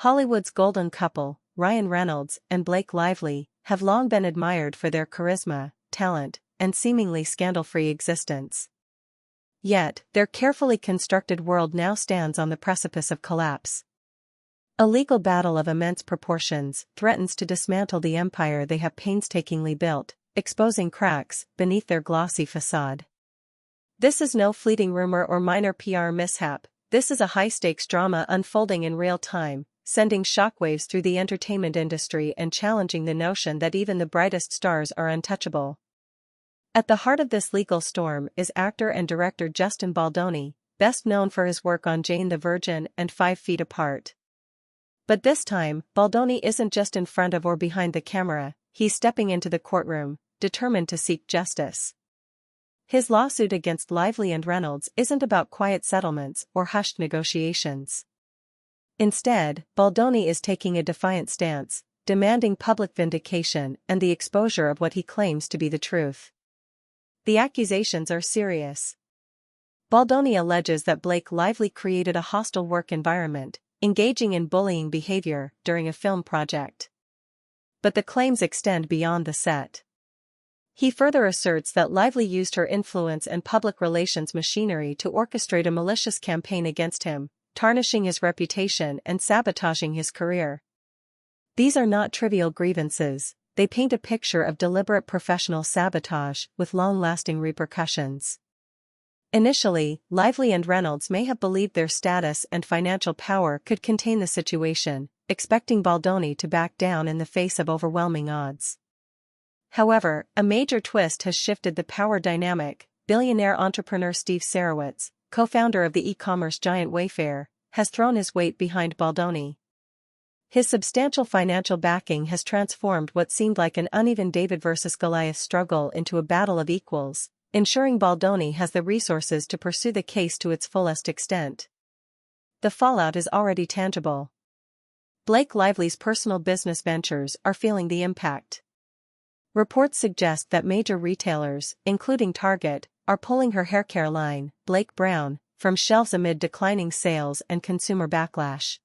Hollywood's golden couple, Ryan Reynolds and Blake Lively, have long been admired for their charisma, talent, and seemingly scandal-free existence. Yet, their carefully constructed world now stands on the precipice of collapse. A legal battle of immense proportions threatens to dismantle the empire they have painstakingly built, exposing cracks beneath their glossy facade. This is no fleeting rumor or minor PR mishap. This is a high-stakes drama unfolding in real time, sending shockwaves through the entertainment industry and challenging the notion that even the brightest stars are untouchable. At the heart of this legal storm is actor and director Justin Baldoni, best known for his work on Jane the Virgin and 5 Feet Apart. But this time, Baldoni isn't just in front of or behind the camera, he's stepping into the courtroom, determined to seek justice. His lawsuit against Lively and Reynolds isn't about quiet settlements or hushed negotiations. Instead, Baldoni is taking a defiant stance, demanding public vindication and the exposure of what he claims to be the truth. The accusations are serious. Baldoni alleges that Blake Lively created a hostile work environment, engaging in bullying behavior during a film project. But the claims extend beyond the set. He further asserts that Lively used her influence and public relations machinery to orchestrate a malicious campaign against him, tarnishing his reputation and sabotaging his career. These are not trivial grievances, they paint a picture of deliberate professional sabotage with long-lasting repercussions. Initially, Lively and Reynolds may have believed their status and financial power could contain the situation, expecting Baldoni to back down in the face of overwhelming odds. However, a major twist has shifted the power dynamic. Billionaire entrepreneur Steve Sarowitz, co-founder of the e-commerce giant Wayfair, has thrown his weight behind Baldoni. His substantial financial backing has transformed what seemed like an uneven David versus Goliath struggle into a battle of equals, ensuring Baldoni has the resources to pursue the case to its fullest extent. The fallout is already tangible. Blake Lively's personal business ventures are feeling the impact. Reports suggest that major retailers, including Target, are pulling her haircare line, Blake Brown, from shelves amid declining sales and consumer backlash.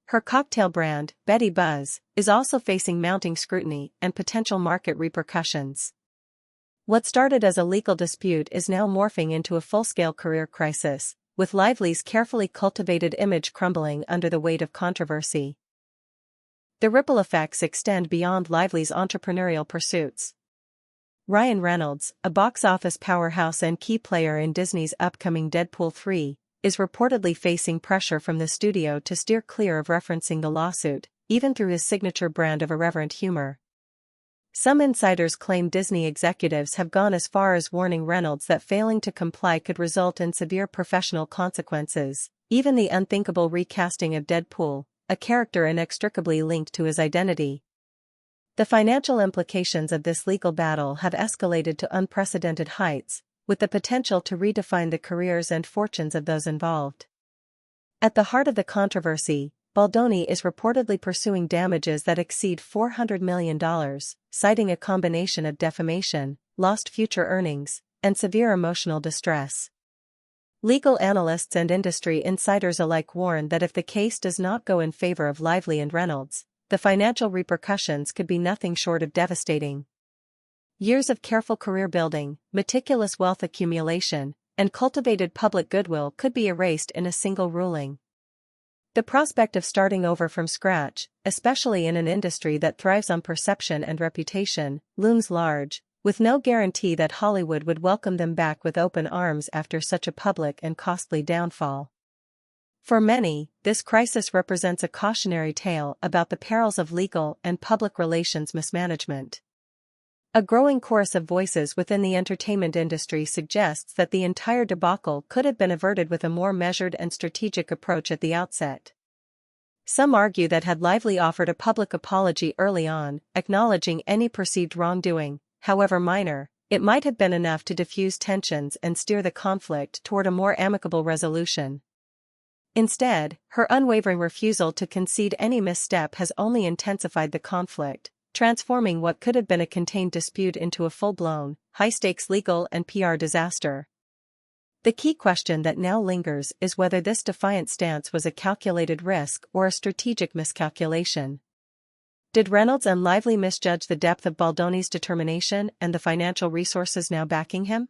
Her cocktail brand, Betty Buzz, is also facing mounting scrutiny and potential market repercussions. What started as a legal dispute is now morphing into a full-scale career crisis, with Lively's carefully cultivated image crumbling under the weight of controversy. The ripple effects extend beyond Lively's entrepreneurial pursuits. Ryan Reynolds, a box office powerhouse and key player in Disney's upcoming Deadpool 3, is reportedly facing pressure from the studio to steer clear of referencing the lawsuit, even through his signature brand of irreverent humor. Some insiders claim Disney executives have gone as far as warning Reynolds that failing to comply could result in severe professional consequences, even the unthinkable recasting of Deadpool, a character inextricably linked to his identity. The financial implications of this legal battle have escalated to unprecedented heights, with the potential to redefine the careers and fortunes of those involved. At the heart of the controversy, Baldoni is reportedly pursuing damages that exceed $400 million, citing a combination of defamation, lost future earnings, and severe emotional distress. Legal analysts and industry insiders alike warn that if the case does not go in favor of Lively and Reynolds, the financial repercussions could be nothing short of devastating. Years of careful career building, meticulous wealth accumulation, and cultivated public goodwill could be erased in a single ruling. The prospect of starting over from scratch, especially in an industry that thrives on perception and reputation, looms large, with no guarantee that Hollywood would welcome them back with open arms after such a public and costly downfall. For many, this crisis represents a cautionary tale about the perils of legal and public relations mismanagement. A growing chorus of voices within the entertainment industry suggests that the entire debacle could have been averted with a more measured and strategic approach at the outset. Some argue that had Lively offered a public apology early on, acknowledging any perceived wrongdoing, however minor, it might have been enough to diffuse tensions and steer the conflict toward a more amicable resolution. Instead, her unwavering refusal to concede any misstep has only intensified the conflict, transforming what could have been a contained dispute into a full-blown, high-stakes legal and PR disaster. The key question that now lingers is whether this defiant stance was a calculated risk or a strategic miscalculation. Did Reynolds and Lively misjudge the depth of Baldoni's determination and the financial resources now backing him?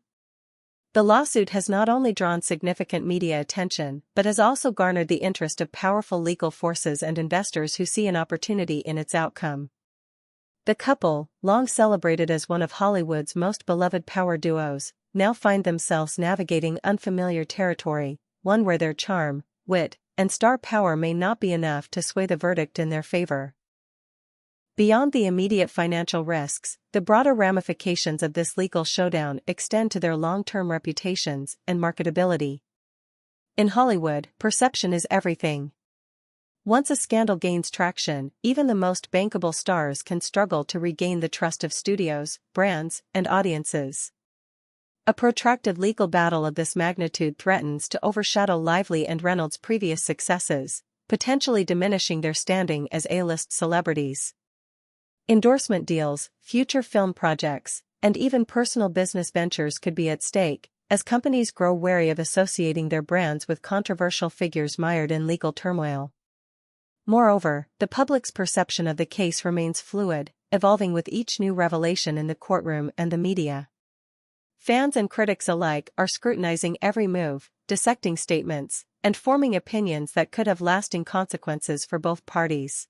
The lawsuit has not only drawn significant media attention but has also garnered the interest of powerful legal forces and investors who see an opportunity in its outcome. The couple, long celebrated as one of Hollywood's most beloved power duos, now find themselves navigating unfamiliar territory, one where their charm, wit, and star power may not be enough to sway the verdict in their favor. Beyond the immediate financial risks, the broader ramifications of this legal showdown extend to their long-term reputations and marketability. In Hollywood, perception is everything. Once a scandal gains traction, even the most bankable stars can struggle to regain the trust of studios, brands, and audiences. A protracted legal battle of this magnitude threatens to overshadow Lively and Reynolds' previous successes, potentially diminishing their standing as A-list celebrities. Endorsement deals, future film projects, and even personal business ventures could be at stake, as companies grow wary of associating their brands with controversial figures mired in legal turmoil. Moreover, the public's perception of the case remains fluid, evolving with each new revelation in the courtroom and the media. Fans and critics alike are scrutinizing every move, dissecting statements, and forming opinions that could have lasting consequences for both parties.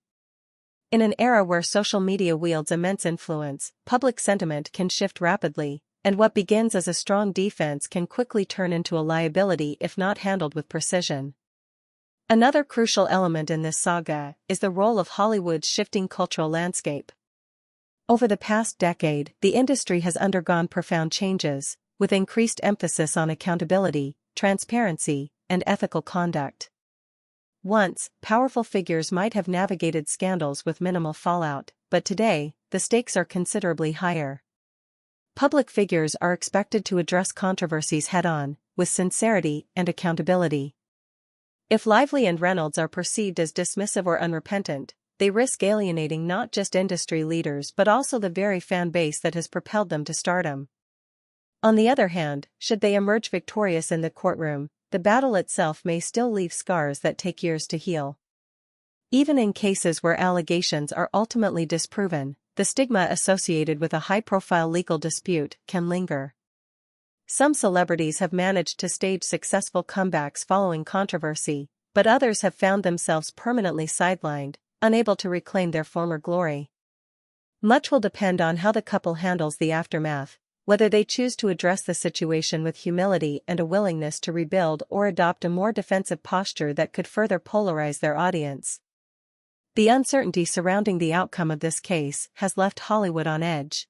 In an era where social media wields immense influence, public sentiment can shift rapidly, and what begins as a strong defense can quickly turn into a liability if not handled with precision. Another crucial element in this saga is the role of Hollywood's shifting cultural landscape. Over the past decade, the industry has undergone profound changes, with increased emphasis on accountability, transparency, and ethical conduct. Once, powerful figures might have navigated scandals with minimal fallout, but today, the stakes are considerably higher. Public figures are expected to address controversies head-on, with sincerity and accountability. If Lively and Reynolds are perceived as dismissive or unrepentant, they risk alienating not just industry leaders but also the very fan base that has propelled them to stardom. On the other hand, should they emerge victorious in the courtroom, the battle itself may still leave scars that take years to heal. Even in cases where allegations are ultimately disproven, the stigma associated with a high-profile legal dispute can linger. Some celebrities have managed to stage successful comebacks following controversy, but others have found themselves permanently sidelined, unable to reclaim their former glory. Much will depend on how the couple handles the aftermath, whether they choose to address the situation with humility and a willingness to rebuild or adopt a more defensive posture that could further polarize their audience. The uncertainty surrounding the outcome of this case has left Hollywood on edge.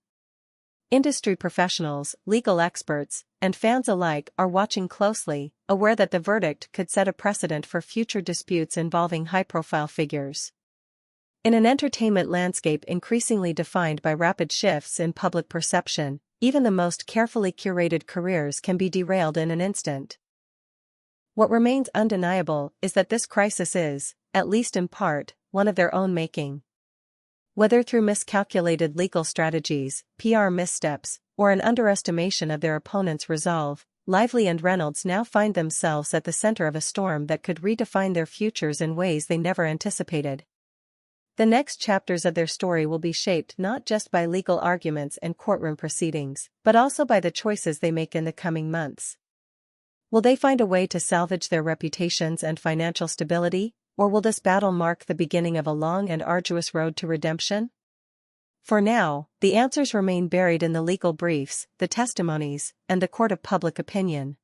Industry professionals, legal experts, and fans alike are watching closely, aware that the verdict could set a precedent for future disputes involving high-profile figures. In an entertainment landscape increasingly defined by rapid shifts in public perception, even the most carefully curated careers can be derailed in an instant. What remains undeniable is that this crisis is, at least in part, one of their own making. Whether through miscalculated legal strategies, PR missteps, or an underestimation of their opponent's resolve, Lively and Reynolds now find themselves at the center of a storm that could redefine their futures in ways they never anticipated. The next chapters of their story will be shaped not just by legal arguments and courtroom proceedings, but also by the choices they make in the coming months. Will they find a way to salvage their reputations and financial stability, or will this battle mark the beginning of a long and arduous road to redemption? For now, the answers remain buried in the legal briefs, the testimonies, and the court of public opinion.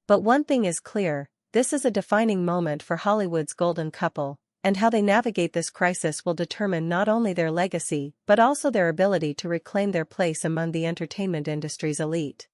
But one thing is clear: this is a defining moment for Hollywood's golden couple, and how they navigate this crisis will determine not only their legacy but also their ability to reclaim their place among the entertainment industry's elite.